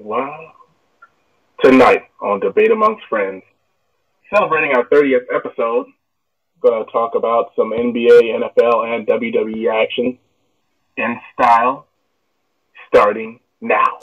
Well, tonight on Debate Amongst Friends, celebrating our 30th episode, going to talk about some NBA, NFL, and WWE action in style, starting now.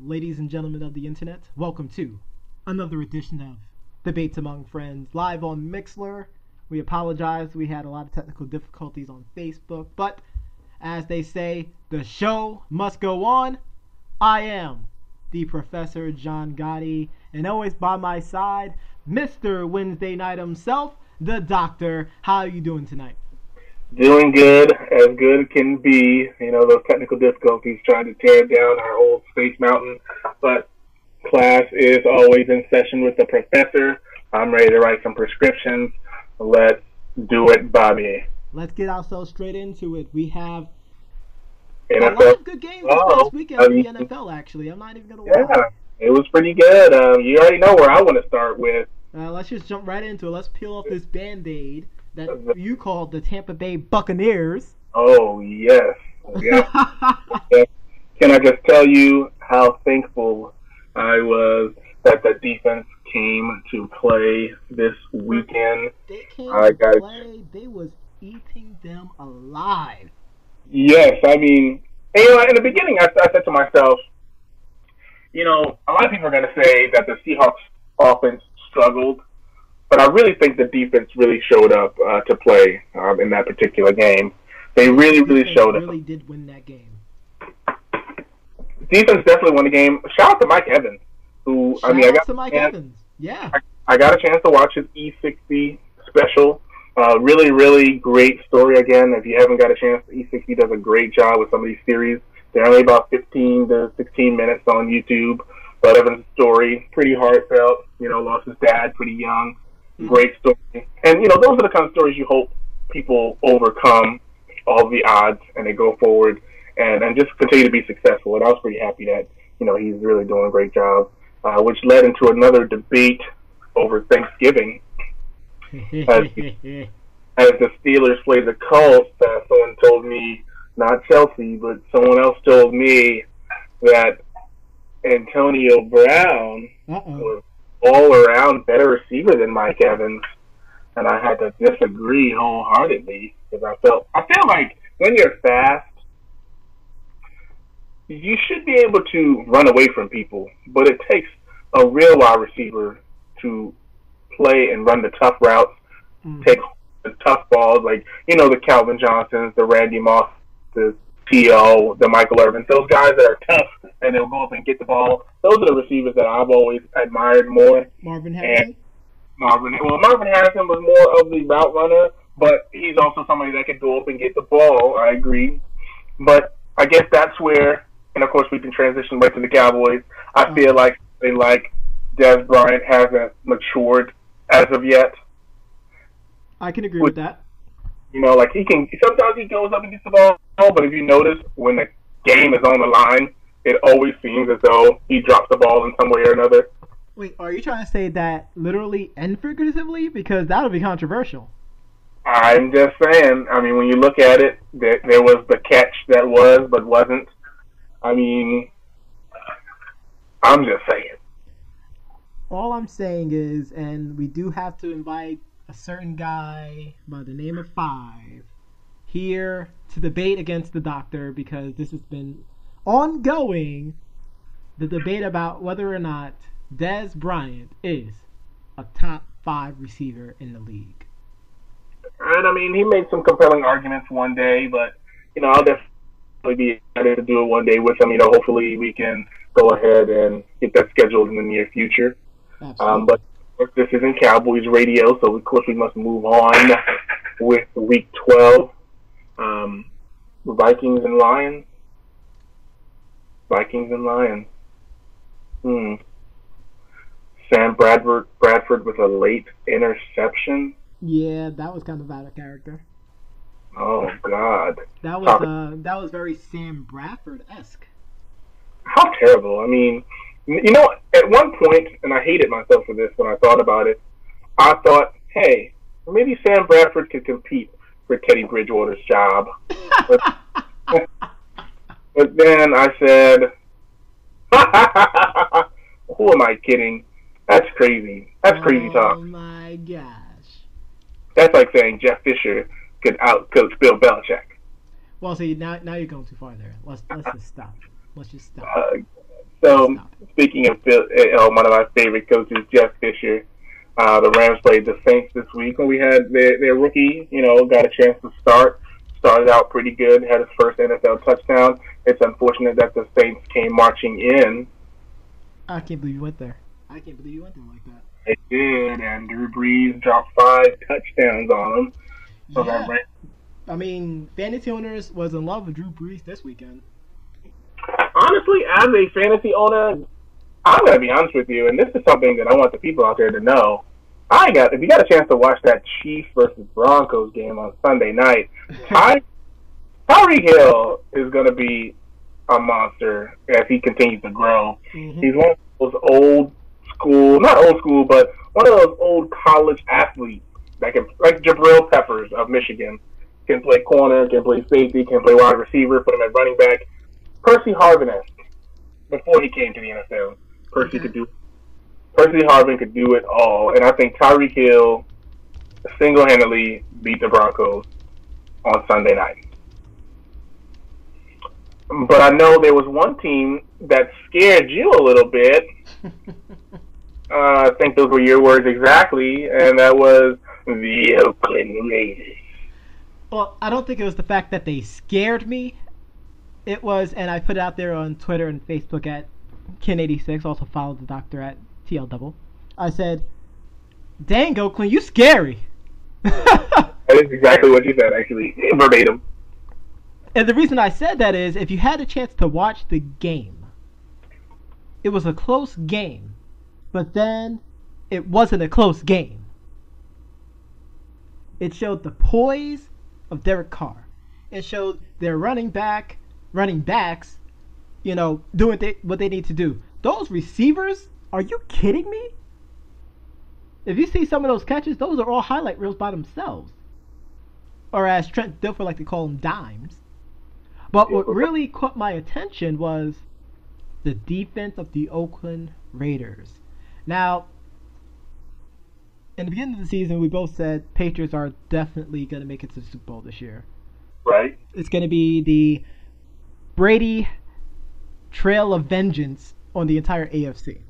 Ladies and gentlemen of the internet, welcome to another edition of Debates Among Friends, live on Mixlr. We apologize, we had a lot of technical difficulties on Facebook, but as they say, the show must go on. I am the Professor John Gotti, and always by my side, Mr. Wednesday Night himself, the Doctor. How are you doing tonight? Doing good as can be. You know, those technical difficulties trying to tear down our old Space Mountain. But class is always in session with the professor. I'm ready to write some prescriptions. Let's do it, Bobby. Let's get ourselves straight into it. We have NFL. a lot of good games this past weekend in the NFL, actually. I'm not even going to lie. Yeah, it was pretty good. You already know where I want to start with. Let's just jump right into it. Let's peel off this Band-Aid that you called the Tampa Bay Buccaneers. Oh, yes. Yes. Yes. Can I just tell you how thankful I was that the defense came to play this weekend? They came to play. They was eating them alive. Yes, I mean, and, in the beginning, I said to myself, a lot of people are going to say that the Seahawks offense struggled. But I really think the defense really showed up to play in that particular game. They really showed up. Really did win that game. Defense definitely won the game. Shout out to Mike Evans, who I got to Mike Evans. Yeah, I got a chance to watch his E60 special. Really great story. Again, if you haven't got a chance, E60 does a great job with some of these series. They're only about 15 to 16 minutes on YouTube. But Evans' story, pretty heartfelt. Lost his dad pretty young. Great story. And, those are the kind of stories you hope people overcome all the odds and they go forward and just continue to be successful. And I was pretty happy that, he's really doing a great job, which led into another debate over Thanksgiving. As the Steelers played the Colts, someone told me, not Chelsea, but someone else told me that Antonio Brown was all-around better receiver than Mike Evans, and I had to disagree wholeheartedly because I feel like when you're fast, you should be able to run away from people, but it takes a real wide receiver to play and run the tough routes, take the tough balls, like the Calvin Johnsons, the Randy Mosses, T.O., the Michael Irvins, those guys that are tough and they'll go up and get the ball. Those are the receivers that I've always admired more. Marvin Harrison was more of the route runner, but he's also somebody that can go up and get the ball. I agree. But I guess that's where, and of course we can transition right to the Cowboys. I feel like Dez Bryant hasn't matured as of yet. I can agree with that. Sometimes he goes up and gets the ball, but if you notice, when the game is on the line, it always seems as though he drops the ball in some way or another. Wait, are you trying to say that literally and figuratively? Because that would be controversial. I'm just saying. I mean, when you look at it, there was the catch that was, but wasn't. I mean, I'm just saying. All I'm saying is, and we do have to invite a certain guy by the name of Five here to debate against the Doctor, because this has been ongoing, the debate about whether or not Dez Bryant is a top 5 receiver in the league. And I mean, he made some compelling arguments one day, but I'll definitely be excited to do it one day with him. Hopefully we can go ahead and get that scheduled in the near future. But this isn't Cowboys radio, so of course we must move on with Week 12. Vikings and Lions. Sam Bradford with a late interception. Yeah, that was kind of out of character. Oh God. That was very Sam Bradford-esque. How terrible. I mean, you know, at one point, and I hated myself for this when I thought about it, I thought, hey, maybe Sam Bradford could compete for Teddy Bridgewater's job. But then I said, who am I kidding? That's crazy. That's crazy talk. Oh my gosh. That's like saying Jeff Fisher could outcoach Bill Belichick. Well, see, now you're going too far there. Let's just stop. Let's just stop. So, speaking of one of my favorite coaches, Jeff Fisher, the Rams played the Saints this week, and we had their rookie, got a chance to start. Started out pretty good, had his first NFL touchdown. It's unfortunate that the Saints came marching in. I can't believe you went there. I can't believe you went there like that. They did, and Drew Brees dropped 5 touchdowns on them. So yeah. I mean, fantasy owners was in love with Drew Brees this weekend. Honestly, as a fantasy owner, I'm going to be honest with you, and this is something that I want the people out there to know. If you got a chance to watch that Chiefs versus Broncos game on Sunday night, Tyreek Hill is going to be a monster as he continues to grow. Mm-hmm. He's one of those not old school, but one of those old college athletes that can, like Jabril Peppers of Michigan, can play corner, can play safety, can play wide receiver, put him at running back. Percy Harvin-esque before he came to the NFL. Percy Harvin could do it all, and I think Tyreek Hill single-handedly beat the Broncos on Sunday night. But I know there was one team that scared you a little bit. I think those were your words exactly, and that was the Oakland Raiders. Well, I don't think it was the fact that they scared me. It was, and I put it out there on Twitter and Facebook at Ken86, also follow the doctor at TL Double. I said, dang, Oakland, you scary. That is exactly what you said, actually, verbatim. And the reason I said that is, if you had a chance to watch the game, it was a close game, but then it wasn't a close game. It showed the poise of Derek Carr. It showed their running backs, doing what they need to do. Those receivers, are you kidding me? If you see some of those catches, those are all highlight reels by themselves. Or as Trent Dilfer like to call them, dimes. But what really caught my attention was the defense of the Oakland Raiders. Now, in the beginning of the season, we both said Patriots are definitely going to make it to the Super Bowl this year. Right. It's going to be the Brady Trail of Vengeance on the entire AFC.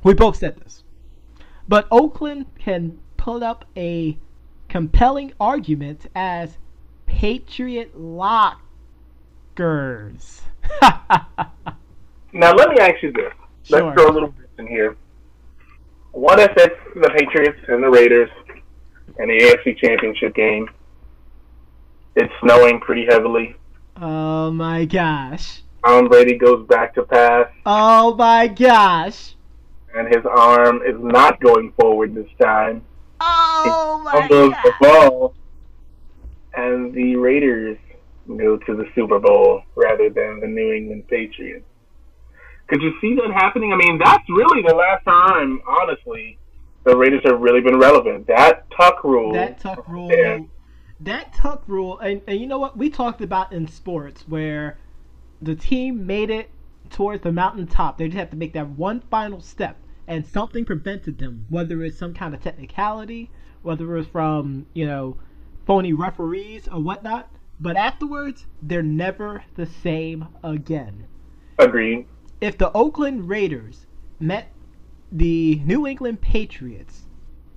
We both said this. But Oakland can pull up a compelling argument as Patriot lockers. Now, let me ask you this. Sure. Let's throw a little bit in here. What if it's the Patriots and the Raiders and the AFC Championship game? It's snowing pretty heavily. Oh my gosh. Tom Brady goes back to pass. Oh my gosh. And his arm is not going forward this time. Oh my gosh. He fumbles the ball. And the Raiders go to the Super Bowl rather than the New England Patriots. Could you see that happening? I mean, that's really the last time, honestly, the Raiders have really been relevant. That tuck rule. And you know what? We talked about in sports where the team made it towards the mountaintop. They just have to make that one final step, and something prevented them, whether it's some kind of technicality, whether it's from, phony referees or whatnot. But afterwards, they're never the same again. Agreed. If the Oakland Raiders met the New England Patriots,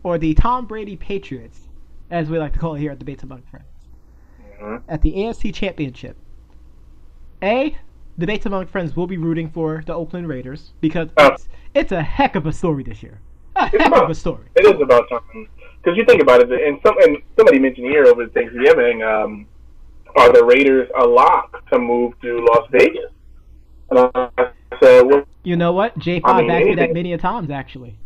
or the Tom Brady Patriots, as we like to call it here at Debates Among Friends, at the AFC Championship, Debates Among Friends will be rooting for the Oakland Raiders because it's a heck of a story this year. A heck of a story. It is about something. Because you think about it, and somebody mentioned here over Thanksgiving, are the Raiders a lock to move to Las Vegas? And I You know what? J5 asked me that many a times, actually.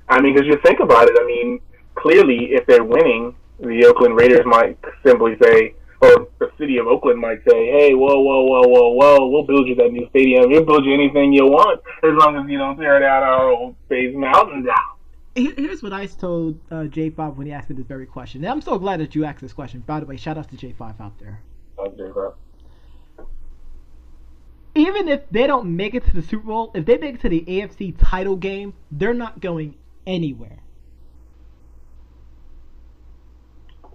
I mean, because you think about it, I mean, clearly, if they're winning, the Oakland Raiders might simply say, or the city of Oakland might say, hey, whoa, we'll build you that new stadium. We'll build you anything you want, as long as you don't tear down our old Space Mountain down. Here's what I told J5 when he asked me this very question. And I'm so glad that you asked this question. By the way, shout out to J5 out there. J5. Even if they don't make it to the Super Bowl, if they make it to the AFC title game, they're not going anywhere.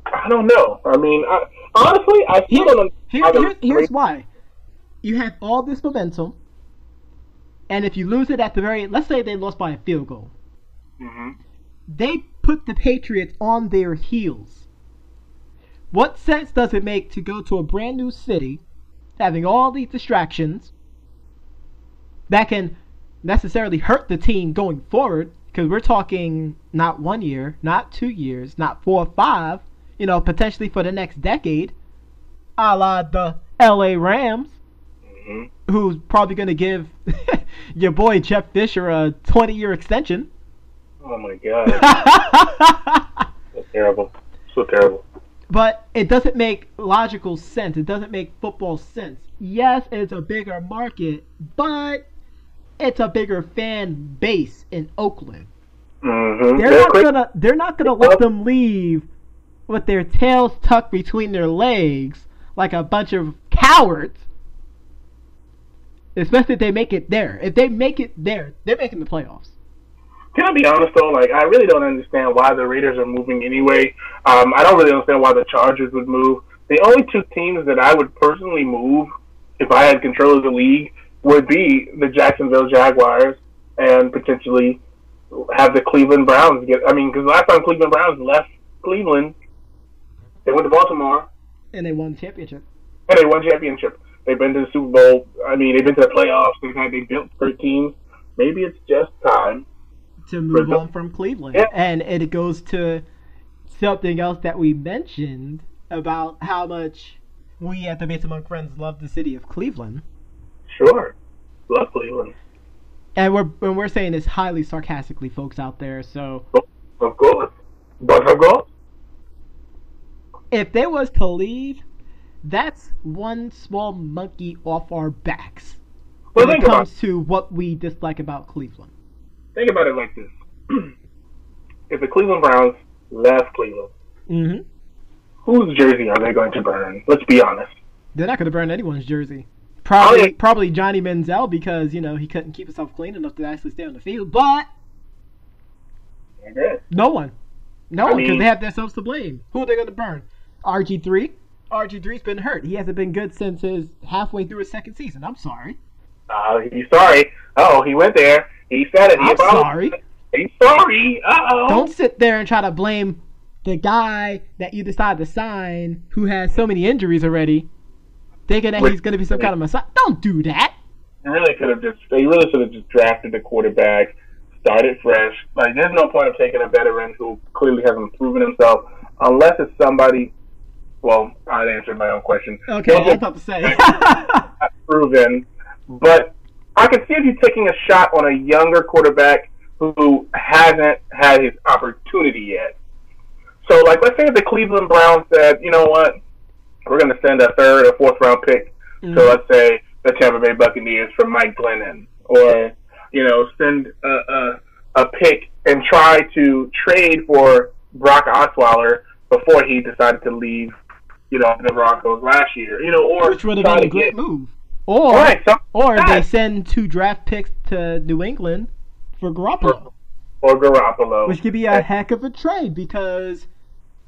I don't know. I mean, honestly, I still don't know. Here's why. You have all this momentum, and if you lose it at the very... Let's say they lost by a field goal. Mm-hmm. They put the Patriots on their heels. What sense does it make to go to a brand new city, having all these distractions, that can necessarily hurt the team going forward? Because we're talking not 1 year, not 2 years, not 4 or 5, potentially for the next decade, a la the LA Rams, who's probably going to give your boy Jeff Fisher a 20-year extension. Oh my God. So terrible. So terrible. But it doesn't make logical sense. It doesn't make football sense. Yes, it's a bigger market, but it's a bigger fan base in Oakland. Mm-hmm. They're not gonna let them leave with their tails tucked between their legs like a bunch of cowards. Especially if they make it there. If they make it there, they're making the playoffs. Can I be honest though? Like, I really don't understand why the Raiders are moving anyway. I don't really understand why the Chargers would move. The only two teams that I would personally move if I had control of the league would be the Jacksonville Jaguars and potentially have the Cleveland Browns get. I mean, because last time Cleveland Browns left Cleveland, they went to Baltimore and they won the championship. They've been to the Super Bowl. I mean, they've been to the playoffs. They built 3 teams. Maybe it's just time to move on from Cleveland. Yeah. And it goes to something else that we mentioned about how much we at the Base Among Friends love the city of Cleveland. Sure. Love Cleveland. And we're saying this highly sarcastically, folks out there, so... Of course. But of course. If they was to leave, that's one small monkey off our backs when it comes to what we dislike about Cleveland. Think about it like this. If the Cleveland Browns left Cleveland, whose jersey are they going to burn? Let's be honest. They're not going to burn anyone's jersey. Probably Johnny Manziel because, he couldn't keep himself clean enough to actually stay on the field. But no one. Because they have themselves to blame. Who are they going to burn? RG3? RG3's been hurt. He hasn't been good since halfway through his second season. I'm sorry. He's sorry. Oh, he went there. He said it. I'm sorry. He's sorry. Uh-oh. Don't sit there and try to blame the guy that you decided to sign who has so many injuries already, thinking that he's going to be some kind of messiah. Don't do that. They really should have just drafted the quarterback, started fresh. Like, there's no point of taking a veteran who clearly hasn't proven himself, unless it's somebody. Well, I'd answer my own question. Okay, I was about to say. Proven, but I can see if you're taking a shot on a younger quarterback who hasn't had his opportunity yet. So, like, let's say if the Cleveland Browns said, you know what, we're going to send a 3rd or 4th round pick to, let's say, the Tampa Bay Buccaneers for Mike Glennon, or, send a pick and try to trade for Brock Osweiler before he decided to leave, the Broncos last year, or which would have been a great move. Or they send 2 draft picks to New England for Garoppolo. Or Garoppolo. Which could be a heck of a trade because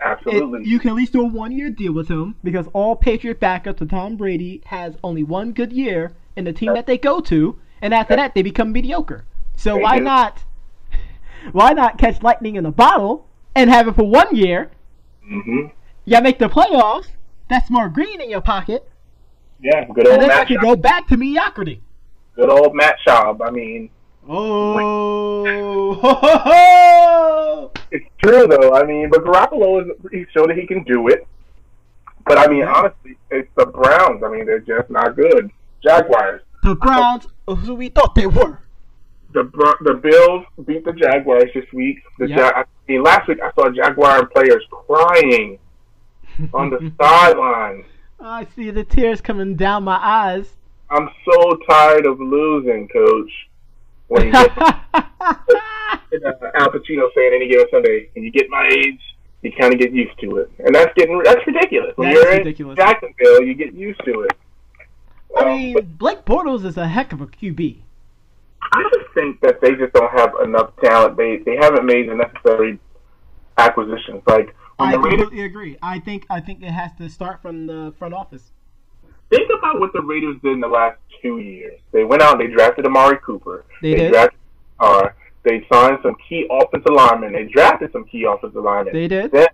absolutely you can at least do a 1-year deal with him because all Patriot backups to Tom Brady has only 1 good year in the team that they go to, and after that they become mediocre. So why not catch lightning in a bottle and have it for 1 year? You make the playoffs. That's more green in your pocket. Yeah, good old and then Matt I can go back to mediocrity. Good old Matt Schaub. I mean, it's true though. I mean, but Garoppolo he showed that he can do it. But I mean, honestly, it's the Browns. I mean, they're just not good. Jaguars. The Browns are who we thought they were. The Bills beat the Jaguars this week. Last week I saw Jaguar players crying on the sideline. I see the tears coming down my eyes. I'm so tired of losing, Coach. When you get Al Pacino saying any given Sunday, when you get my age, you kind of get used to it, and that's ridiculous. When you're in Jacksonville, you get used to it. I mean, Blake Bortles is a heck of a QB. I just think that they just don't have enough talent. They haven't made the necessary acquisitions. Like I completely agree. I think it has to start from the front office. Think about what the Raiders did in the last 2 years. They went out and they drafted Amari Cooper. They did. They signed some key offensive linemen. They drafted some key offensive linemen. They did. Then,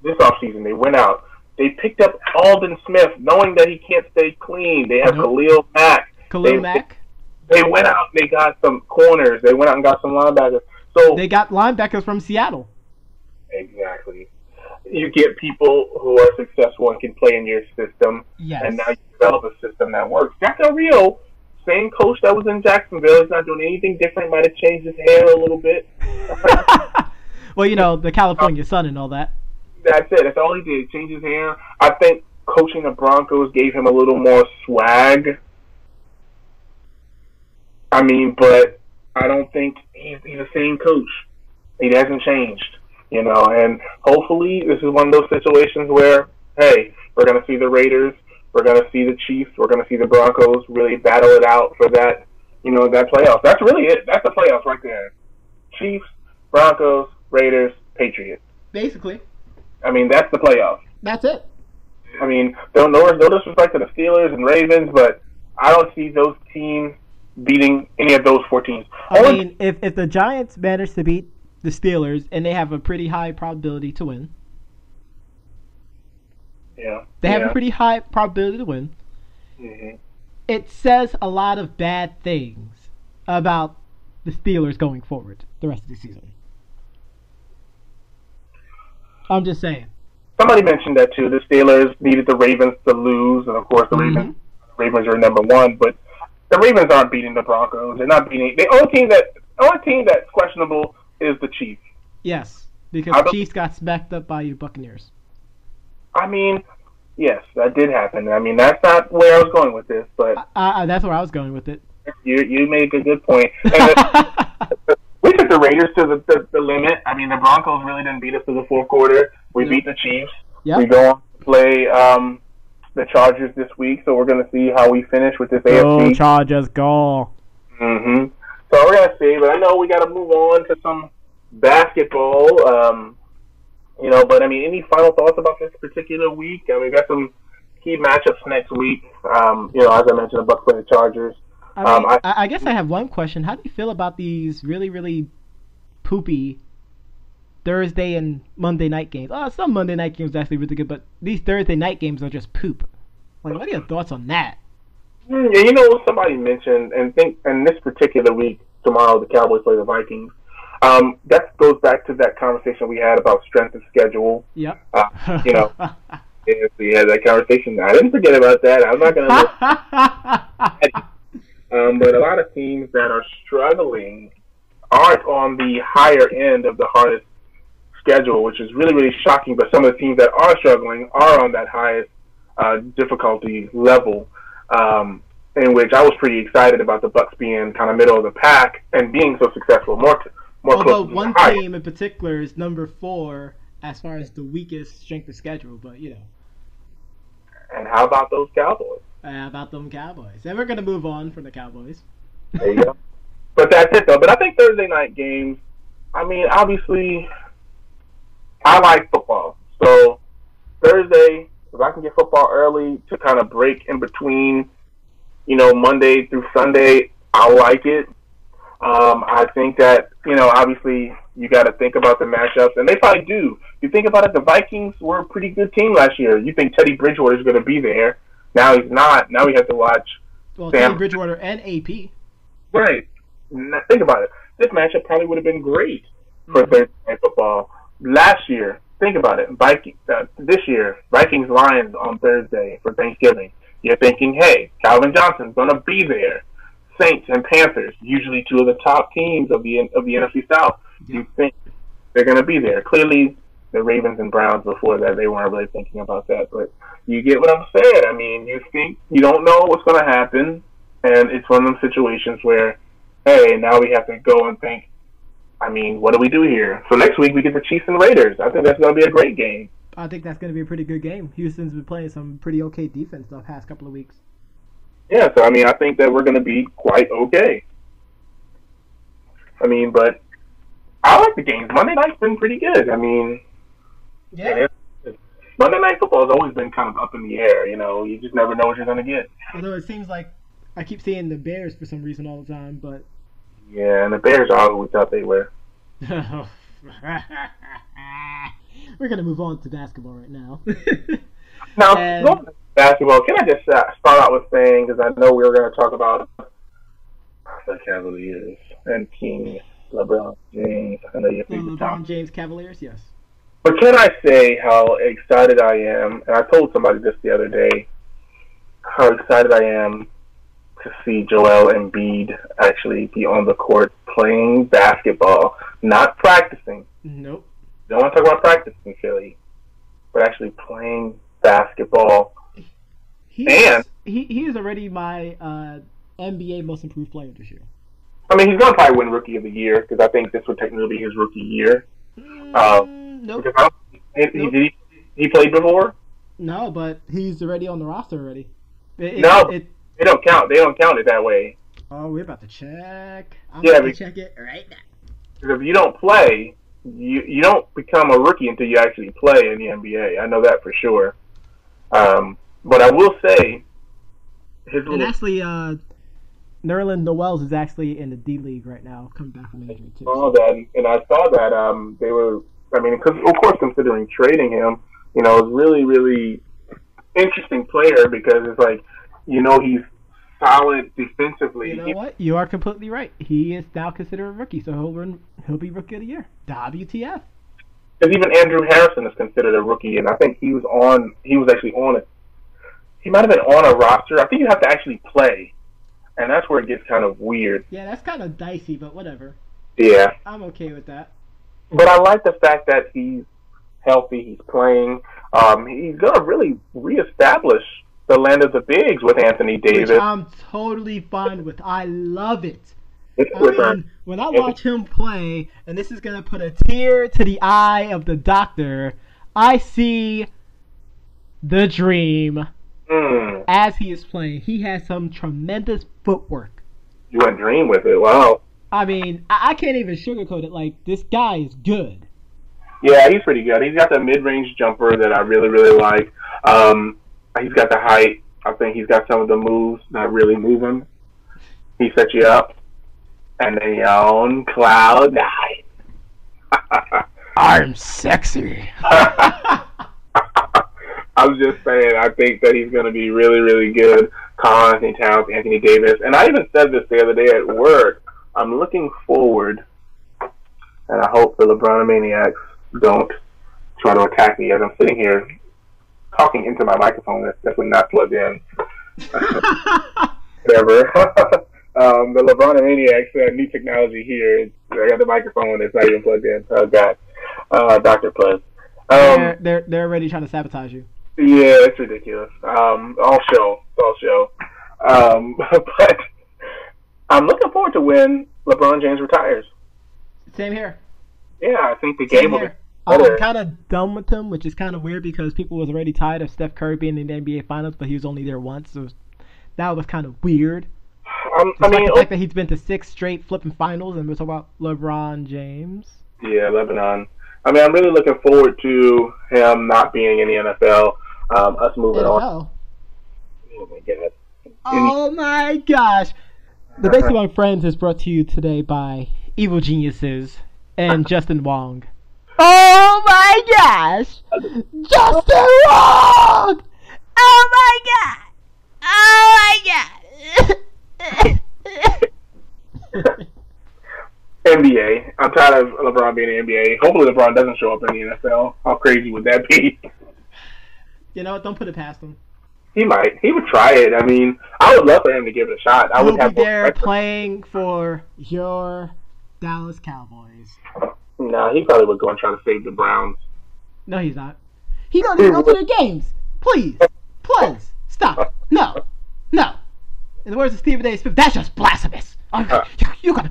this offseason, they went out. They picked up Aldon Smith, knowing that he can't stay clean. They have Khalil Mack. They went out and they got some corners. They went out and got some linebackers. So they got linebackers from Seattle. Exactly. You get people who are successful and can play in your system. Yes. And now you develop a system that works. Jack Del Rio, same coach that was in Jacksonville, is not doing anything different. Might have changed his hair a little bit. Well, the California sun and all that. That's it. That's all he did. Change his hair. I think coaching the Broncos gave him a little more swag. I mean, but I don't think he's the same coach. He hasn't changed, and hopefully this is one of those situations where, hey, we're going to see the Raiders, we're going to see the Chiefs, we're going to see the Broncos really battle it out for that, that playoff. That's really it. That's the playoffs right there. Chiefs, Broncos, Raiders, Patriots. Basically. I mean, that's the playoff. That's it. I mean, no disrespect to the Steelers and Ravens, but I don't see those teams beating any of those 4 teams. I mean, if the Giants manage to beat the Steelers, and they have a pretty high probability to win. Yeah. They have a pretty high probability to win. Mm-hmm. It says a lot of bad things about the Steelers going forward the rest of the season. I'm just saying. Somebody mentioned that too. The Steelers needed the Ravens to lose, and of course the Ravens are number 1. But the Ravens aren't beating the Broncos. They're not beating. The only team that's questionable is the Chiefs. Yes, because Chiefs got smacked up by you Buccaneers. I mean, yes, that did happen. I mean, that's not where I was going with this, but that's where I was going with it. You made a good point. And we took the Raiders to the limit. I mean, the Broncos really didn't beat us to the fourth quarter. We beat the Chiefs. Yep. We go on to play the Chargers this week, so we're going to see how we finish with this AFC. Go Chargers, go. Mm-hmm. So we're going to see, but I know we got to move on to some basketball. But I mean, any final thoughts about this particular week? I mean, we got some key matchups next week. As I mentioned, the Bucks play the Chargers. I guess I have one question. How do you feel about these really, really poopy Thursday and Monday night games? Some Monday night games are actually really good, but these Thursday night games are just poop. Like, what are your thoughts on that? Yeah, somebody mentioned, and this particular week, tomorrow, the Cowboys play the Vikings. That goes back to that conversation we had about strength of schedule. Yep. We had that conversation. I didn't forget about that. I'm not going to. But a lot of teams that are struggling aren't on the higher end of the hardest schedule, which is really, really shocking. But some of the teams that are struggling are on that highest difficulty level, in which I was pretty excited about the Bucks being kind of middle of the pack and being so successful. Although one team in particular is number 4 as far as the weakest strength of schedule, but And how about those Cowboys? About them Cowboys. And we're going to move on from the Cowboys. There you go. But that's it, though. But I think Thursday night games, I mean, obviously, I like football. So Thursday, if I can get football early to kind of break in between, Monday through Sunday, I like it. I think that, obviously you got to think about the matchups, and they probably do. You think about it, the Vikings were a pretty good team last year. You think Teddy Bridgewater is going to be there. Now he's not. Now we have to watch Teddy Bridgewater and AP. Right. Think about it. This matchup probably would have been great for Thursday Night Football. Last year, think about it. This year, Vikings-Lions on Thursday for Thanksgiving. You're thinking, hey, Calvin Johnson's going to be there. Saints and Panthers, usually two of the top teams of the NFC South. Yeah. You think they're going to be there. Clearly, the Ravens and Browns before that, they weren't really thinking about that. But you get what I'm saying. I mean, you think you don't know what's going to happen, and it's one of those situations where, hey, now we have to go and think, I mean, what do we do here? So next week we get the Chiefs and Raiders. I think that's going to be a great game. I think that's going to be a pretty good game. Houston's been playing some pretty okay defense the past couple of weeks. Yeah, so I mean, I think that we're going to be quite okay. I mean, but I like the games. Monday night's been pretty good. I mean, yeah. Monday Night Football has always been kind of up in the air. You know, you just never know what you're going to get. Although it seems like I keep seeing the Bears for some reason all the time, but... Yeah, and the Bears are who we thought they were. We're going to move on to basketball right now. Now, going to basketball, can I just start out with saying, because I know we were going to talk about the Cavaliers and King LeBron James. I know you think LeBron James Cavaliers, yes. But can I say how excited I am, and I told somebody this the other day, how excited I am to see Joel Embiid actually be on the court playing basketball, not practicing. Nope. Don't want to talk about practicing, Philly, but actually playing basketball. He is already my NBA Most Improved Player this year. I mean, he's going to probably win Rookie of the Year, because I think this would technically be his rookie year. Nope. He played before? No, but he's already on the roster already. They don't count. They don't count it that way. Oh, we're about to check. I'm about to check it right now. Because if you don't play, you don't become a rookie until you actually play in the NBA. I know that for sure. But I will say, actually, Nerlens Noel is actually in the D League right now, coming back from injury too. Oh, that, and I saw that they were. I mean, of course, considering trading him, you know, it's really, really interesting player because it's like, you know, he's solid defensively. You know what? You are completely right. He is now considered a rookie, so he'll be Rookie of the Year. WTF? Because even Andrew Harrison is considered a rookie, and I think he was actually on it. He might have been on a roster. I think you have to actually play, and that's where it gets kind of weird. Yeah, that's kind of dicey, but whatever. Yeah. I'm okay with that. But I like the fact that he's healthy, he's playing. He's going to really reestablish the land of the bigs with Anthony Davis. Which I'm totally fine with. I love it. When I watch him play, and this is going to put a tear to the eye of the doctor, I see the dream as he is playing. He has some tremendous footwork. You went dream with it. Wow. I mean, I can't even sugarcoat it. Like, this guy is good. Yeah, he's pretty good. He's got the mid-range jumper that I really, really like. He's got the height. I think he's got some of the moves that really move him. He sets you up. And then you're on cloud nine. I'm sexy. I was just saying, I think that he's going to be really, really good. Carl Anthony Towns, Anthony Davis. And I even said this the other day at work. I'm looking forward, and I hope the LeBron Maniacs don't try to attack me as I'm sitting here talking into my microphone that's definitely not plugged in. Whatever. The LeBron Maniacs, new technology here. I got the microphone. It's not even plugged in. Oh, God. Dr. Plus. They're already trying to sabotage you. Yeah, it's ridiculous. All show. But I'm looking forward to when LeBron James retires. Same here. Yeah, I think the game will be better. I'm kind of done with him, which is kind of weird because people was already tired of Steph Curry being in the NBA Finals, but he was only there once, so that was kind of weird. The fact that he's been to 6 straight flipping finals, and we're talking about LeBron James. Yeah, Lebanon. I mean, I'm really looking forward to him not being in the NFL, us moving on. Oh, my God. Oh, my gosh. The Basically My Friends is brought to you today by Evil Geniuses and Justin Wong. Oh, my gosh. Justin Wong! Oh, my God. Oh, my God. NBA. I'm tired of LeBron being in the NBA. Hopefully LeBron doesn't show up in the NFL. How crazy would that be? You know what? Don't put it past him. He might. He would try it. I mean, I would love for him to give it a shot. I He'll would have be there playing for your Dallas Cowboys. No, he probably would go and try to save the Browns. No, he's not. He don't even go to their games. Please, stop. No. In the words of Stephen A. Smith, that's just blasphemous. You gonna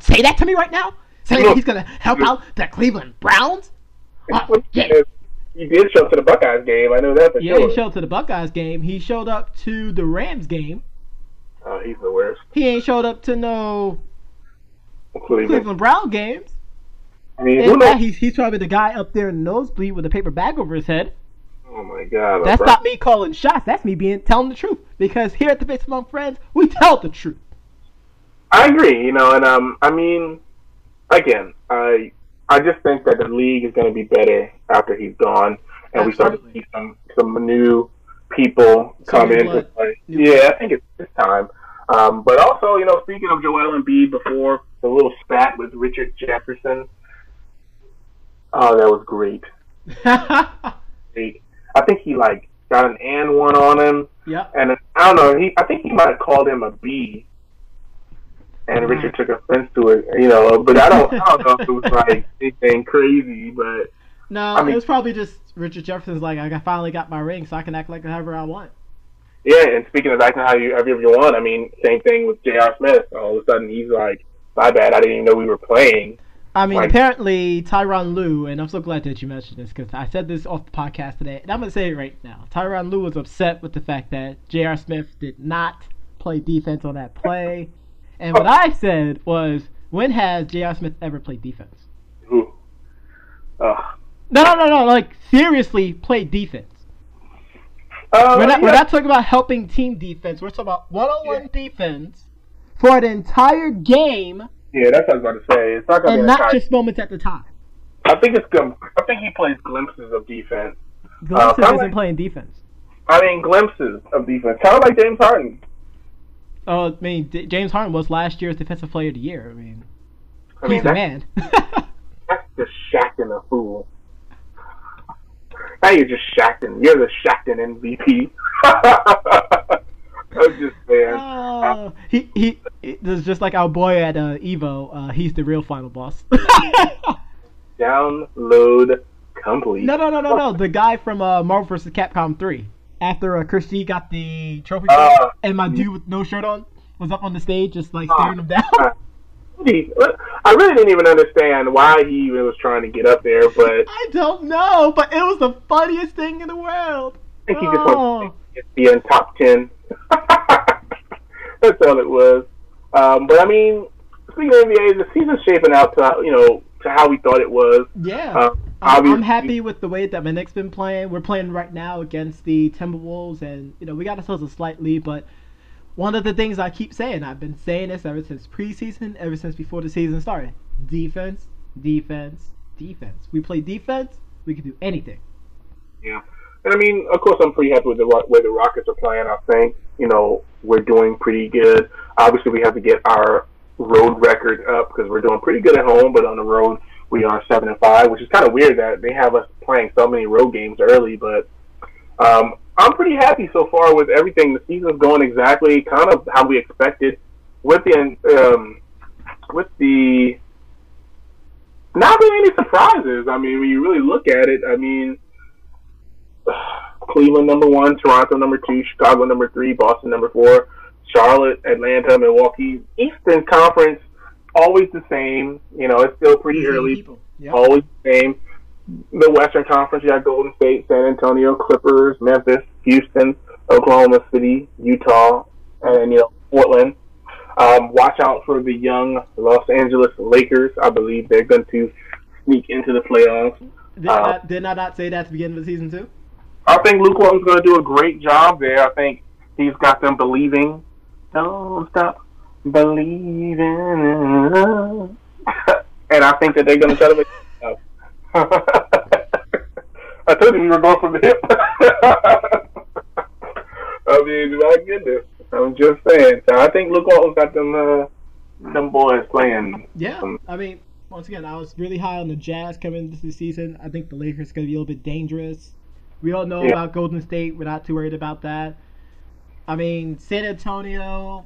say that to me right now? Say that he's gonna help out the Cleveland Browns? Yeah. He did show up to the Buckeyes game. I know that for sure. Yeah, he showed up to the Buckeyes game. He showed up to the Rams game. Oh, he's the worst. He ain't showed up to no Cleveland Brown games. I mean, he's probably the guy up there in the nosebleed with a paper bag over his head. Oh my God! That's not me calling shots. That's me telling the truth. Because here at the Bits Among Friends, we tell the truth. I agree. And I mean, again, I just think that the league is going to be better after he's gone, and we start to see some new people come in to play. Yeah, I think it's time. But also, speaking of Joel Embiid before, the little spat with Richard Jefferson. Oh, that was great. Great. I think he got an and one on him. Yeah. And I don't know. I think he might have called him a B. And Richard took offense to it. But I don't know if it was anything crazy. But no, it was probably just Richard Jefferson's I finally got my ring, so I can act like however I want. Yeah, and speaking of acting however you want, I mean, same thing with J.R. Smith. All of a sudden, he's like, my bad, I didn't even know we were playing. I mean, apparently, Tyronn Lue, and I'm so glad that you mentioned this, because I said this off the podcast today, and I'm going to say it right now. Tyronn Lue was upset with the fact that J.R. Smith did not play defense on that play. And what I said was, when has J.R. Smith ever played defense? Who? No, seriously played defense. We're not talking about helping team defense. We're talking about one-on-one defense for an entire game. Yeah, that's what I was about to say. It's not going to be not just moments at the time. I think he plays glimpses of defense. Glimpses isn't playing defense. I mean, glimpses of defense. Kind of like James Harden. Oh, I mean, James Harden was last year's Defensive Player of the Year. I mean he's the man. That's just Shaqtin' a fool. Now you're just Shaqtin'. You're the Shaqtin' MVP. I'm just saying. He is just like our boy at Evo. He's the real final boss. Download complete. No. The guy from Marvel vs. Capcom 3. After Chris G got the trophy, and my dude with no shirt on was up on the stage, just staring him down. I really didn't even understand why he even was trying to get up there, but I don't know. But it was the funniest thing in the world. I think he just wanted to be in top 10. That's all it was. But I mean, speaking of NBA, the season's shaping out to how we thought it was. Yeah. I'm happy with the way that my Knicks been playing. We're playing right now against the Timberwolves, and we got ourselves a slight lead. But one of the things I keep saying, I've been saying this ever since preseason, ever since before the season started: defense, defense, defense. We play defense, we can do anything. Yeah. And I mean, of course, I'm pretty happy with the way the Rockets are playing. I think, we're doing pretty good. Obviously, we have to get our road record up because we're doing pretty good at home, but on the road, we are 7-5, which is kind of weird that they have us playing so many road games early. But I'm pretty happy so far with everything. The season's going exactly kind of how we expected. With the not really any surprises. I mean, when you really look at it, I mean, Cleveland number 1, Toronto number 2, Chicago number 3, Boston number 4, Charlotte, Atlanta, Milwaukee. Eastern Conference, always the same. It's still pretty early. Yep. Always the same. The Western Conference, you got Golden State, San Antonio, Clippers, Memphis, Houston, Oklahoma City, Utah, and Portland. Watch out for the young Los Angeles Lakers. I believe they're going to sneak into the playoffs. Did I not say that at the beginning of the season too? I think Luke Walton's going to do a great job there. I think he's got them believing. Don't stop believing in love. And I think that they're going to try to make it up. I told you we were going from the hip. I mean, my goodness. I'm just saying. So I think Luke Walton's got them boys playing. Yeah. I mean, once again, I was really high on the Jazz coming into the season. I think the Lakers are going to be a little bit dangerous. We all know about Golden State. We're not too worried about that. I mean, San Antonio,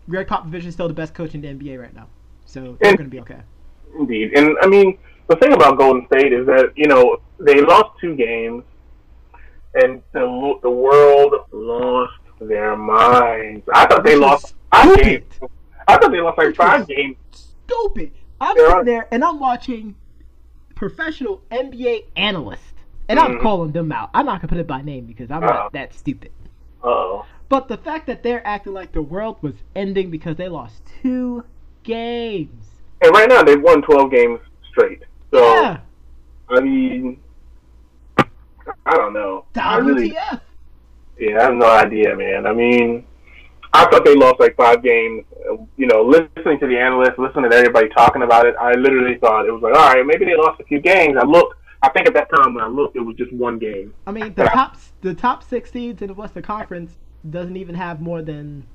Greg Popovich is still the best coach in the NBA right now. So they're going to be okay. Indeed. And, I mean, the thing about Golden State is that, they lost 2 games, and the world lost their minds. I thought they lost 5 games. I thought they lost like 5 games. Stupid. I'm sitting there, and I'm watching professional NBA analysts, and I'm calling them out. I'm not going to put it by name because I'm not that stupid. But the fact that they're acting like the world was ending because they lost 2 games. And right now, they've won 12 games straight. So, yeah. I mean, I don't know. WTF? I have no idea, man. I mean, I thought they lost like 5 games. Listening to the analysts, listening to everybody talking about it, I literally thought it was like, all right, maybe they lost a few games. I think at that time when I looked, it was just 1 game. I mean, the top 6 seeds in the Western Conference doesn't even have more than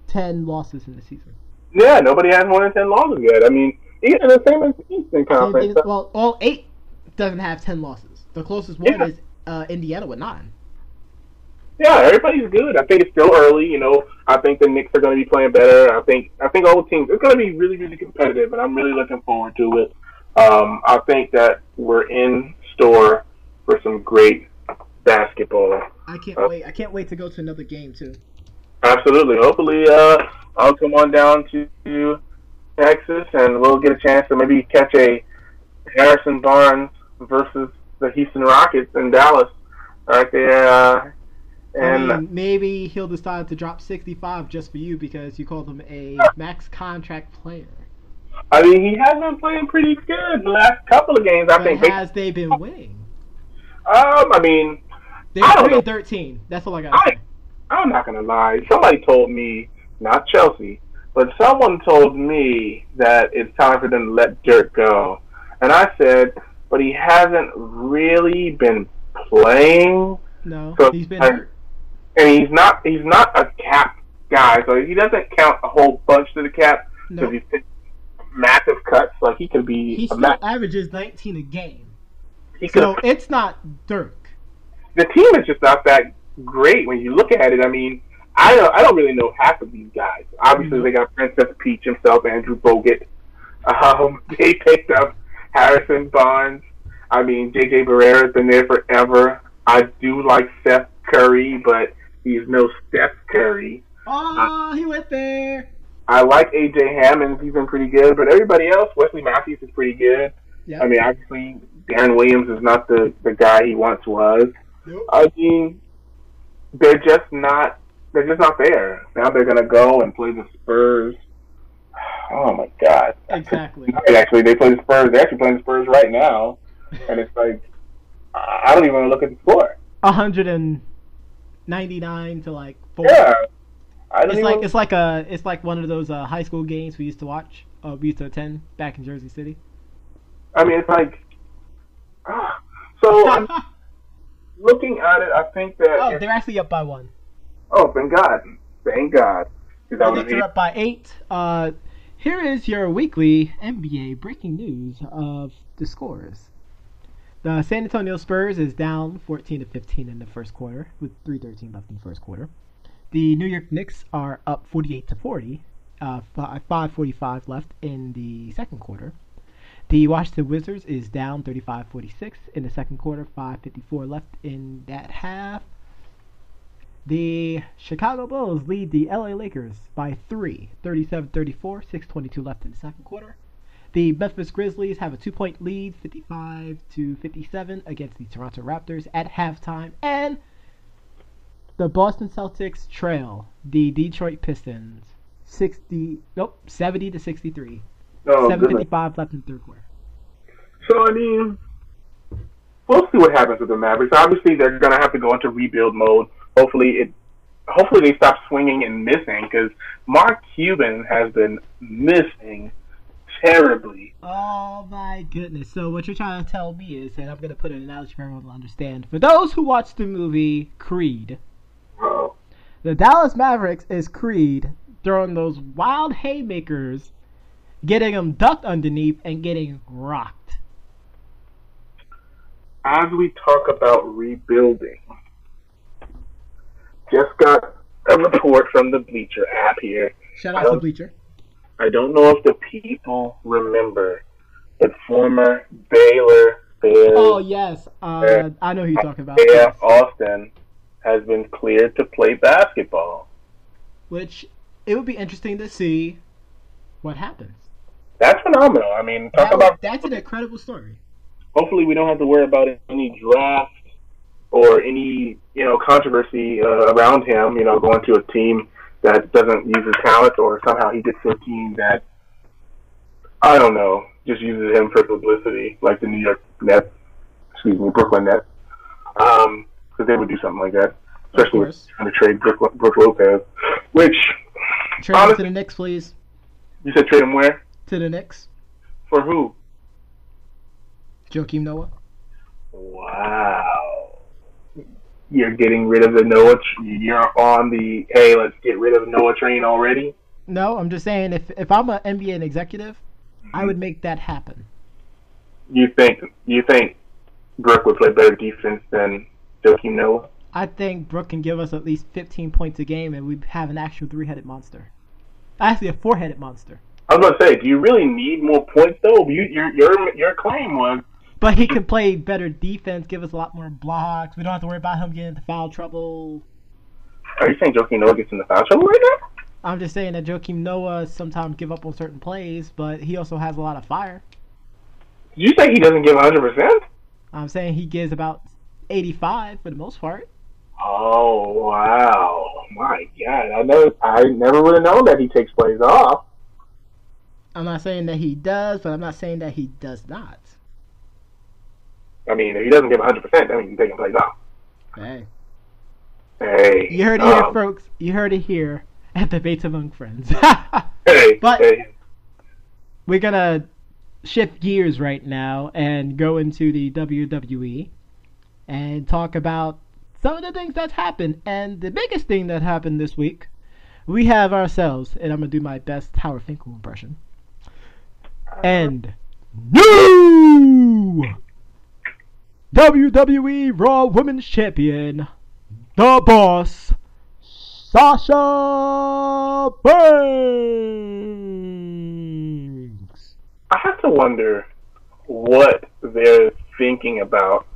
10 losses in the season. Yeah, nobody has more than 10 losses yet. I mean, even the same as the Eastern Conference. Well, all 8 doesn't have 10 losses. The closest one is Indiana with 9. Yeah, everybody's good. I think it's still early. I think the Knicks are going to be playing better. I think all the teams. It's going to be really, really competitive, and I'm really looking forward to it. I think that we're in store for some great basketball. I can't wait. I can't wait to go to another game too. Absolutely. Hopefully, I'll come on down to Texas, and we'll get a chance to maybe catch a Harrison Barnes versus the Houston Rockets in Dallas right there. And maybe he'll decide to drop 65 just for you because you called him a max contract player. I mean, he has been playing pretty good the last couple of games. I think. Has they been winning? I mean, they're 3-13. That's all I got to say. I'm not gonna lie. Somebody told me, not Chelsea, but someone told me that it's time for them to let Dirk go, and I said, but he hasn't really been playing. No, so he's been. And he's not a cap guy, so he doesn't count a whole bunch to the cap because he's massive cuts. Like he could be. He still averages 19 a game. It's not Dirk. The team is just not that great when you look at it. I mean, I don't really know half of these guys. Obviously, they got Princess Peach himself, Andrew Bogut. They picked up Harrison Barnes. I mean, JJ Barrera's been there forever. I do like Seth Curry, but he's no Steph Curry. Oh, he went there. I like A.J. Hammond. He's been pretty good. But everybody else, Wesley Matthews is pretty good. Yep. I mean, obviously, Darren Williams is not the guy he once was. Nope. I mean, they're just not there. Now they're going to go and play the Spurs. Oh, my God. Exactly. Actually, they play the Spurs. They're actually playing the Spurs right now. And it's like, I don't even want to look at the score. 199 to like 4. Yeah. It's like one of those high school games we used to watch. We used to attend back in Jersey City. I mean, it's like, so I'm looking at it. I think that they're actually up by 1. Oh, thank God! Thank God. The Knicks are up by 8. Here is your weekly NBA breaking news of the scores. The San Antonio Spurs is down 14-15 in the first quarter with 3:13 left in the first quarter. The New York Knicks are up 48-40, 5:45 left in the second quarter. The Washington Wizards is down 35-46 in the second quarter, 5:54 left in that half. The Chicago Bulls lead the LA Lakers by 3, 37-34, 6:22 left in the second quarter. The Memphis Grizzlies have a 2-point lead, 55-57 against the Toronto Raptors at halftime, and the Boston Celtics trail the Detroit Pistons 70-63. 7:55 left in the third quarter. So, I mean, we'll see what happens with the Mavericks. Obviously, they're going to have to go into rebuild mode. Hopefully they stop swinging and missing, because Mark Cuban has been missing terribly. Oh, my goodness. So what you're trying to tell me is, and I'm going to put an analogy for everyone to understand. For those who watched the movie Creed, the Dallas Mavericks is Creed throwing those wild haymakers, getting them ducked underneath, and getting rocked. as we talk about rebuilding, just got a report from the Bleacher app here. Shout out to Bleacher. I don't know if the people remember, but former Baylor Bears. Oh, yes. I know who you're talking about. Isaiah Austin has been cleared to play basketball. Which, it would be interesting to see what happens. That's phenomenal. I mean, that's an incredible story. Hopefully we don't have to worry about any draft or any, controversy around him, going to a team that doesn't use his talent, or somehow he gets to a team that, I don't know, just uses him for publicity, like the Brooklyn Nets. Because they would do something like that, especially trying to trade Brook Lopez. Which, trade him to the Knicks, please. You said trade him where? To the Knicks. For who? Joakim Noah. Wow. You're getting rid of the Noah. You're on the, hey, let's get rid of Noah train already? No, I'm just saying, if I'm an NBA executive, I would make that happen. You think Brook would play better defense than Joakim Noah? I think Brook can give us at least 15 points a game, and we'd have an actual three-headed monster. Actually, a four-headed monster. I was going to say, do you really need more points, though? Your claim was... But he can play better defense, give us a lot more blocks. We don't have to worry about him getting into foul trouble. Are you saying Joakim Noah gets into foul trouble right now? I'm just saying that Joakim Noah sometimes give up on certain plays, but he also has a lot of fire. Did you say he doesn't give 100%? I'm saying he gives about 85 for the most part. Oh, wow. My God. I never would have known that he takes plays off. I'm not saying that he does, but I'm not saying that he does not. I mean, if he doesn't give 100%, that means he's taking plays off. Hey. You heard it here, folks. You heard it here at Debates Among Friends. But we're going to shift gears right now and go into the WWE and talk about some of the things that's happened. And the biggest thing that happened this week, we have ourselves, and I'm going to do my best Howard Finkel impression, and new WWE Raw Women's Champion, the Boss, Sasha Banks. I have to wonder what they're thinking about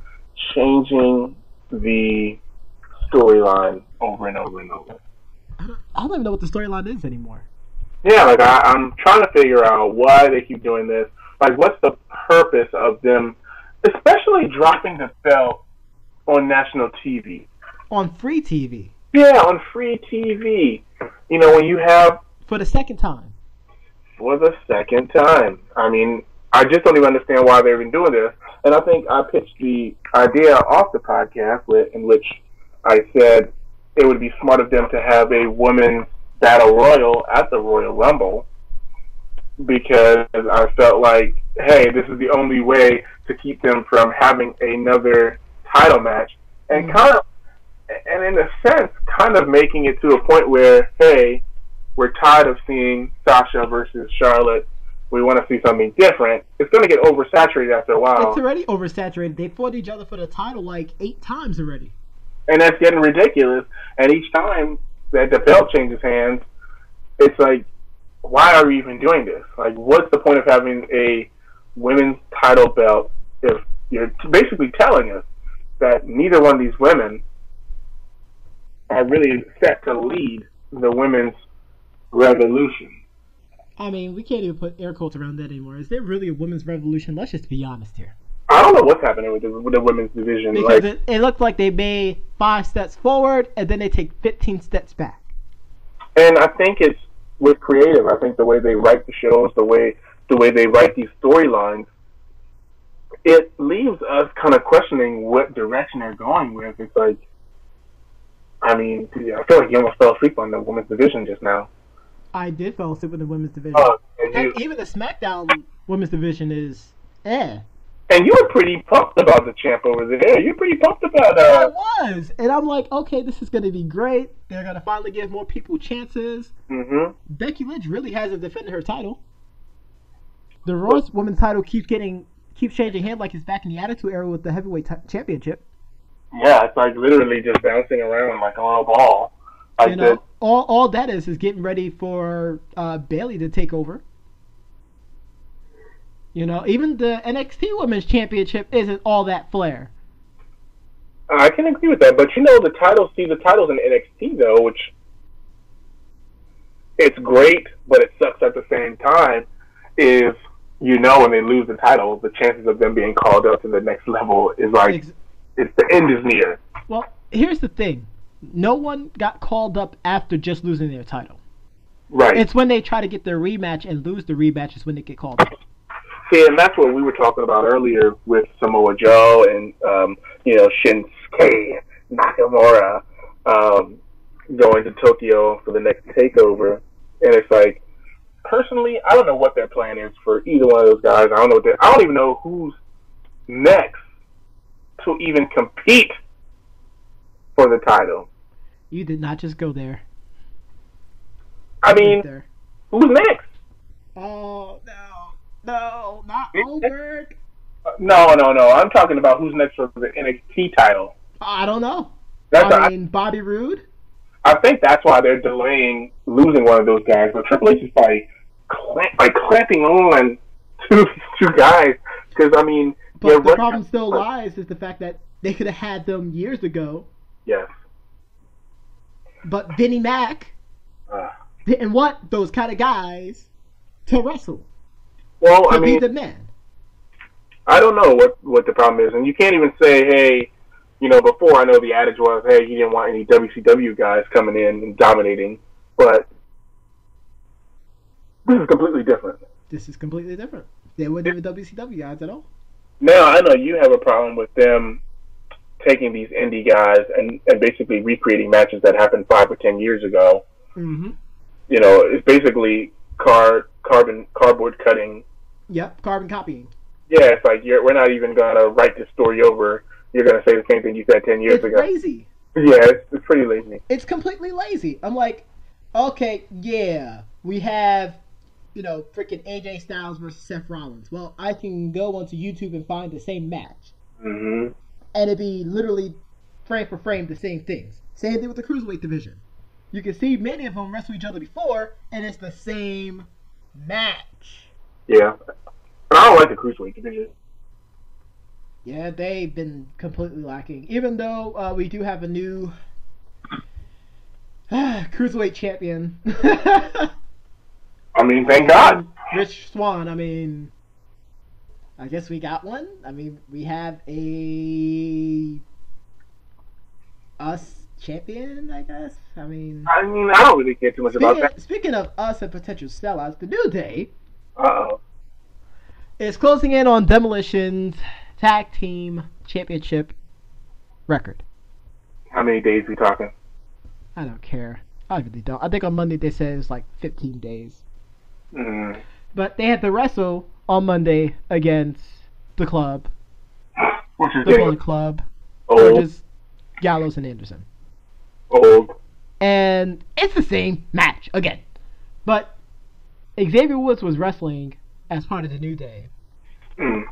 changing the storyline over and over and over. I don't even know what the storyline is anymore. Yeah, like I'm trying to figure out why they keep doing this. Like, what's the purpose of them, especially dropping the belt on national TV? On free TV. Yeah, on free TV. When you have... For the second time. For the second time. I mean, I just don't even understand why they're even doing this. And I think I pitched the idea off the podcast in which I said it would be smart of them to have a women's battle royal at the Royal Rumble, because I felt like, hey, this is the only way to keep them from having another title match. And in a sense, kind of making it to a point where, hey, we're tired of seeing Sasha versus Charlotte. We want to see something different. It's going to get oversaturated after a while. It's already oversaturated. They fought each other for the title like 8 times already. And that's getting ridiculous. And each time that the belt changes hands, it's like, why are we even doing this? Like, what's the point of having a women's title belt if you're basically telling us that neither one of these women are really set to lead the women's revolution? I mean, we can't even put air quotes around that anymore. Is there really a women's revolution? Let's just be honest here. I don't know what's happening with the women's division. Because it looked like they made 5 steps forward and then they take 15 steps back. And I think it's with creative. I think the way they write the shows, the way they write these storylines, it leaves us kind of questioning what direction they're going with. It's like, I mean, I feel like you almost fell asleep on the women's division just now. I did fall asleep with the women's division. And even the SmackDown women's division is And you were pretty pumped about the champ over there. You're pretty pumped about I was. And I'm like, okay, this is going to be great. They're going to finally give more people chances. Mm-hmm. Becky Lynch really hasn't defended her title. The Raw women's title keeps getting keeps changing hands like he's back in the Attitude Era with the heavyweight championship. Yeah, it's like literally just bouncing around like a little ball. Like all that is getting ready for Bayley to take over. Even the NXT Women's Championship isn't all that flair. I can agree with that, but the titles in NXT though, which it's great, but it sucks at the same time. Is when they lose the title, the chances of them being called up to the next level is like it's the end is near. Well, here's the thing: no one got called up after just losing their title. Right. It's when they try to get their rematch and lose the rematch is when they get called up. See, and that's what we were talking about earlier with Samoa Joe and Shinsuke Nakamura going to Tokyo for the next takeover, and it's like, personally, I don't know what their plan is for either one of those guys. I don't even know who's next to even compete for the title. You did not just go there. I mean, who's next? Oh no, not Goldberg. No. I'm talking about who's next for the NXT title. I don't know. Bobby Roode. I think that's why they're delaying losing one of those guys. But Triple H is clamping on to these two guys because But the problem still lies is the fact that they could have had them years ago. Yes. But Vinnie Mac didn't want those kind of guys to wrestle. Well, to be the man. I don't know what the problem is, and you can't even say, hey, before I know the adage was, hey, you didn't want any WCW guys coming in and dominating, but this is completely different. They weren't even WCW guys at all. Now, I know you have a problem with them taking these indie guys and basically recreating matches that happened 5 or 10 years ago. Mm-hmm. It's basically cardboard cutting. Yep, carbon copying. Yeah, it's like we're not even going to write this story over. You're going to say the same thing you said 10 years ago. It's lazy. Yeah, it's pretty lazy. It's completely lazy. I'm like, okay, yeah, we have, freaking AJ Styles versus Seth Rollins. Well, I can go onto YouTube and find the same match. Mm-hmm. And it'd be literally frame for frame the same things. Same thing with the Cruiserweight division. You can see many of them wrestle each other before, and it's the same match. Yeah. But I don't like the Cruiserweight division. Yeah, they've been completely lacking. Even though we do have a new Cruiserweight champion. Thank God. Rich Swann, I guess we got one. We have us champion, I guess. I don't really care too much about that. Speaking of us and potential sellouts, the New Day Uh-oh. is closing in on Demolition's Tag Team Championship record. How many days are we talking? I don't care. I really don't. I think on Monday they said it's like 15 days. Mm. But they had to wrestle on Monday against the Club. What's his the name? Bullet Club. Old. Or just Gallows and Anderson. Old. And it's the same match again. But Xavier Woods was wrestling as part of the New Day. Mm.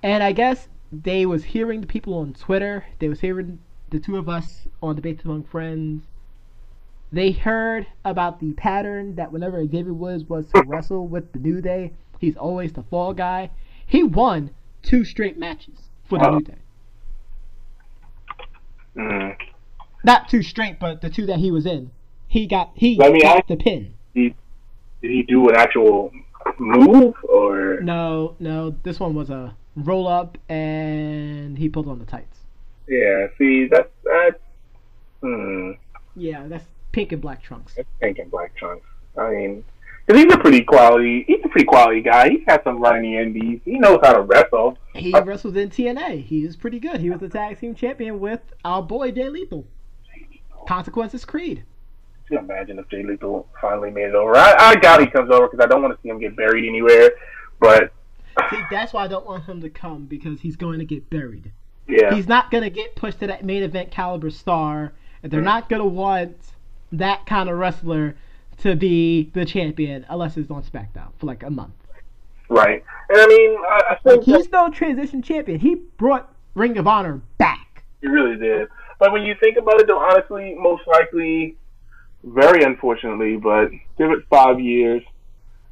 And I guess they was hearing the people on Twitter. They was hearing the two of us on Debates Among Friends. They heard about the pattern that whenever Xavier Woods was to wrestle with the New Day, he's always the fall guy. He won 2 straight matches for the New Day. Mm. Not 2 straight, but the 2 that he was in. He got the pin. Did he do an actual move or? No. This one was a roll up, and he pulled on the tights. Yeah. See, that's. Yeah, that's pink and black trunks. That's pink and black trunks. Because he's a pretty quality guy. He's had some run in the indies. He knows how to wrestle. He wrestled in TNA. He was pretty good. He was the tag team champion with our boy Jay Lethal. Consequences Creed. Can you imagine if Jay Lethal finally made it over? I doubt he comes over because I don't want to see him get buried anywhere. But see, that's why I don't want him to come, because he's going to get buried. Yeah. He's not going to get pushed to that main event caliber star, and they're not going to want that kind of wrestler to be the champion unless it's on SmackDown for like a month. Right. And I mean, I think he's no transition champion. He brought Ring of Honor back. He really did. But when you think about it, though, honestly, most likely, very unfortunately, but give it 5 years,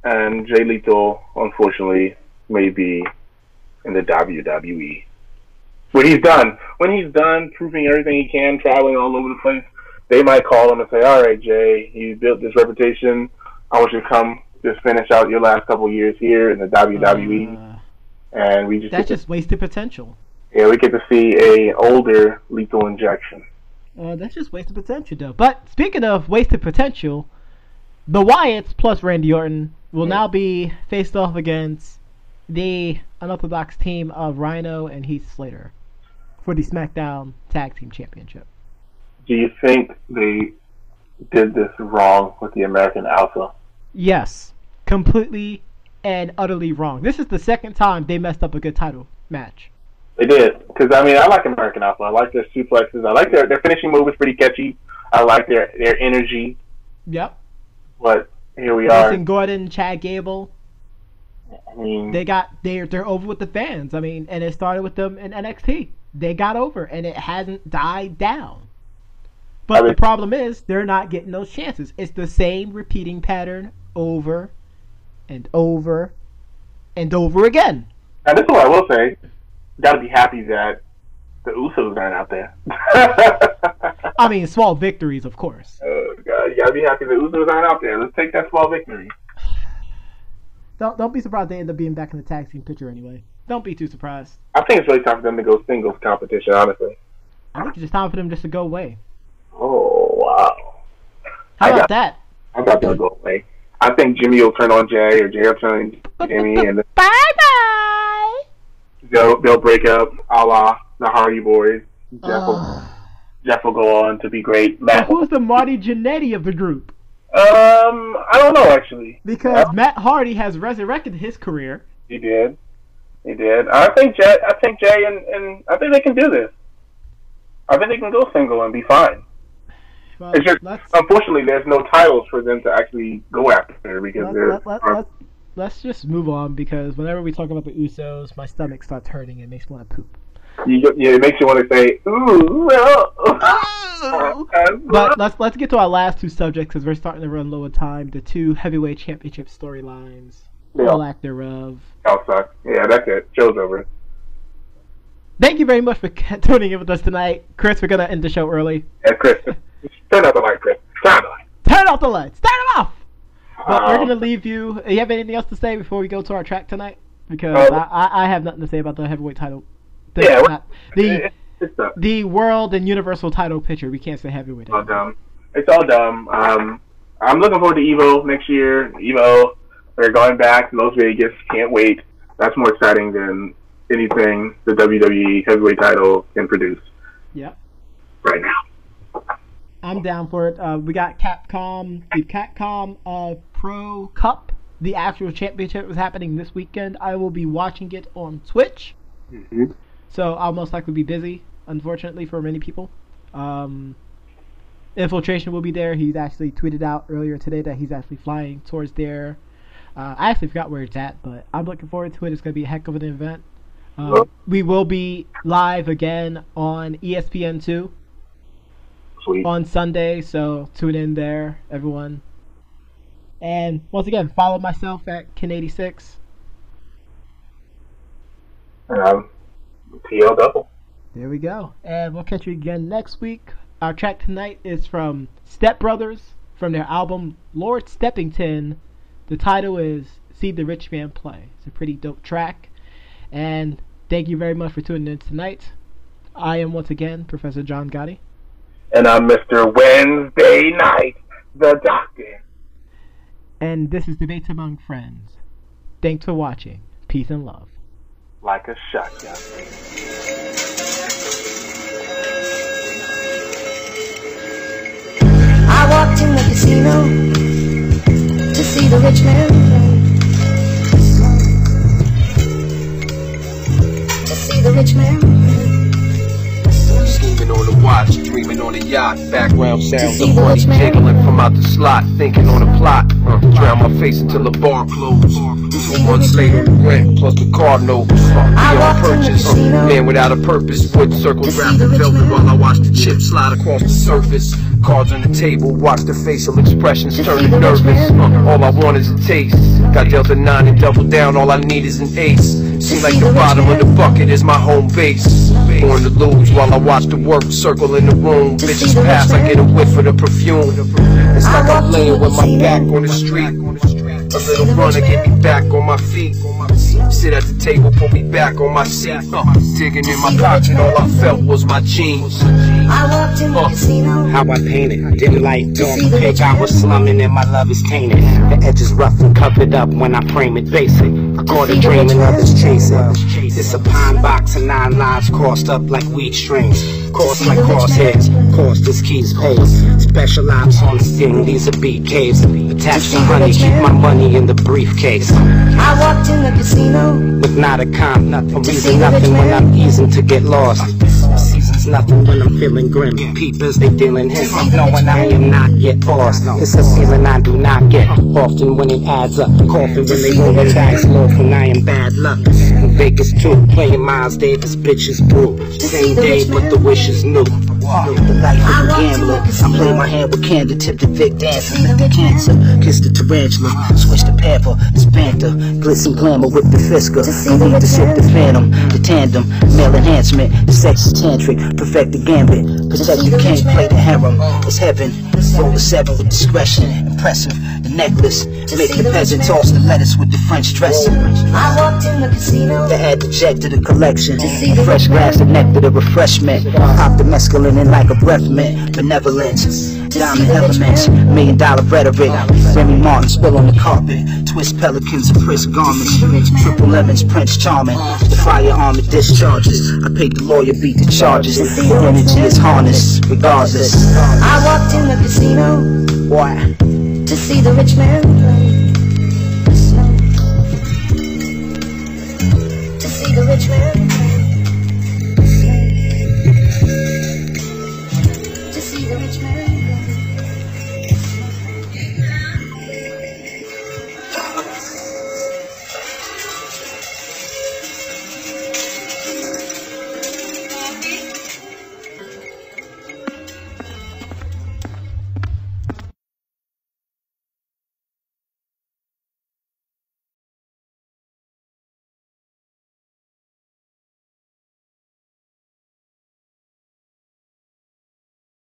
and Jay Lethal, unfortunately, may be in the WWE. When he's done proving everything he can, traveling all over the place, they might call him and say, all right, Jay, you built this reputation. I want you to come just finish out your last couple of years here in the WWE. And we just... That's just wasted potential. Yeah, we get to see a older Lethal Injection. That's just wasted potential, though. But speaking of wasted potential, the Wyatts plus Randy Orton will now be faced off against the unorthodox team of Rhino and Heath Slater for the SmackDown Tag Team Championship. Do you think they did this wrong with the American Alpha? Yes, completely and utterly wrong. This is the second time they messed up a good title match. They did, because I mean, I like American Alpha. I like their suplexes. I like their finishing move is pretty catchy. I like their energy. Yep. But here we are. Jason Gordon, Chad Gable. I mean, they're over with the fans. I mean, and it started with them in NXT. They got over, and it hasn't died down. But the problem is they're not getting those chances. It's the same repeating pattern over and over and over again. And this is what I will say. Got to be happy that the Usos aren't out there. I mean, small victories, of course. God, you got to be happy the Usos aren't out there. Let's take that small victory. Don't be surprised they end up being back in the tag team picture anyway. Don't be too surprised. I think it's really time for them to go singles competition, honestly. I think it's just time for them just to go away. Oh, wow. How about that? I thought they'll go away. I think Jimmy will turn on Jay, or Jay will turn on Jimmy, and bye-bye! They'll break up, a la the Hardy Boys. Jeff will go on to be great. Who's the Marty Jannetty of the group? I don't know, actually. Because Matt Hardy has resurrected his career. He did. I think Jay and I think they can do this. I think they can go single and be fine. Well, it's just, unfortunately, there's no titles for them to actually go after because let's just move on, because whenever we talk about the Usos, my stomach starts hurting and it makes me want to poop. It makes you want to say, ooh, well. But let's get to our last two subjects, because we're starting to run low on time. The two heavyweight championship storylines, all lack thereof. Oh, suck. Yeah, that's it. Show's over. Thank you very much for tuning in with us tonight. Chris, we're going to end the show early. Yeah, Chris. Turn out the light, Chris. Turn off the lights. Turn them off! But we're going to leave you. You have anything else to say before we go to our track tonight? Because I have nothing to say about the heavyweight title. The world and universal title picture. We can't say heavyweight. It's all dumb. It's all dumb. I'm looking forward to Evo next year. Evo, they're going back to Las Vegas. Can't wait. That's more exciting than anything the WWE heavyweight title can produce. Yeah. Right now. I'm down for it. We got Capcom. The Capcom Pro Cup. The actual championship is happening this weekend. I will be watching it on Twitch. Mm-hmm. So I'll most likely be busy, unfortunately, for many people. Infiltration will be there. He's actually tweeted out earlier today that he's actually flying towards there. I actually forgot where it's at, but I'm looking forward to it. It's going to be a heck of an event. We will be live again on ESPN2 on Sunday, so tune in there, everyone. And once again, follow myself at Ken86. TL Double. There we go. And we'll catch you again next week. Our track tonight is from Step Brothers from their album Lord Steppington. The title is See the Rich Man Play. It's a pretty dope track. And thank you very much for tuning in tonight. I am once again Professor John Gotti. And I'm Mr. Wednesday Night, the Doctor. And this is Debates Among Friends. Thanks for watching. Peace and love. Like a shotgun. I walked in the casino to see the rich man play. To see the rich man play. Scheming on the watch, dreaming on the yacht. Background sounds of money jiggling from out the slot. Thinking on the plot, drown my face until the bar closed. 2 months later, the rent plus the car note. Beyond purchase, man without a purpose. Wood circles wrapped in velvet while I watch the chips slide across the surface. Cards on the table, watch the facial expressions turning nervous. All I want is a taste. Got dealt a 9 and doubled down, all I need is an ace. Seems like the bottom of the bucket is my home base. Born to lose while I watch the work circle in the room. Bitches pass, I get a whiff of the perfume. It's like I'm laying with my back on the street. A little runner get me back on my feet. Sit at the table, put me back on my seat. Digging in my pocket, all I felt was my jeans. How I painted, didn't like Dawn Pig. I was slumming and my love is tainted. The edges rough and covered up when I frame it basic. I caught a dream and others chase it. It's a pine box and 9 lives crossed up like weed strings. Course like crosshairs, course this keys pays. Special ops on the sting, these are beat caves. Attached to honey, keep my money in the briefcase. I walked in the casino with not a comp, nothing, reason nothing when I'm easing to get lost. Seasons nothing when I'm feeling grim. Peepers, they dealing him, knowing I am not yet lost. It's a feeling I do not get often when it adds up. Coughing when they roll their dice low when I am bad luck. In Vegas too, playing Miles Davis, bitches brew. Same day, but the wish is new. The life of a gambler. I play my hand with candor, tip the Vic dancing, let the cancer kiss the tarantula, switch the pepper, it's banter, glitz and glamour with the Fisker. No need to shift the phantom, the tandem, male enhancement, the sex is tantric, perfect the gambit, protect the king, play the harem, it's heaven. Roll the 7 with discretion, impressive. The necklace, make the peasant toss the lettuce with the French dressing. I walked in the casino to add the jet to the collection, fresh glass, the nectar, the refreshment. Pop the mescaline in like a breath mint, benevolence. Diamond elements, $1 million rhetoric. Remy Martin spill on the carpet. Twist pelicans and press garments. Triple lemons, Prince Charming. The firearm it discharges. I paid the lawyer, beat the charges. The energy is harnessed, regardless. I walked in the casino Why? to see the rich man.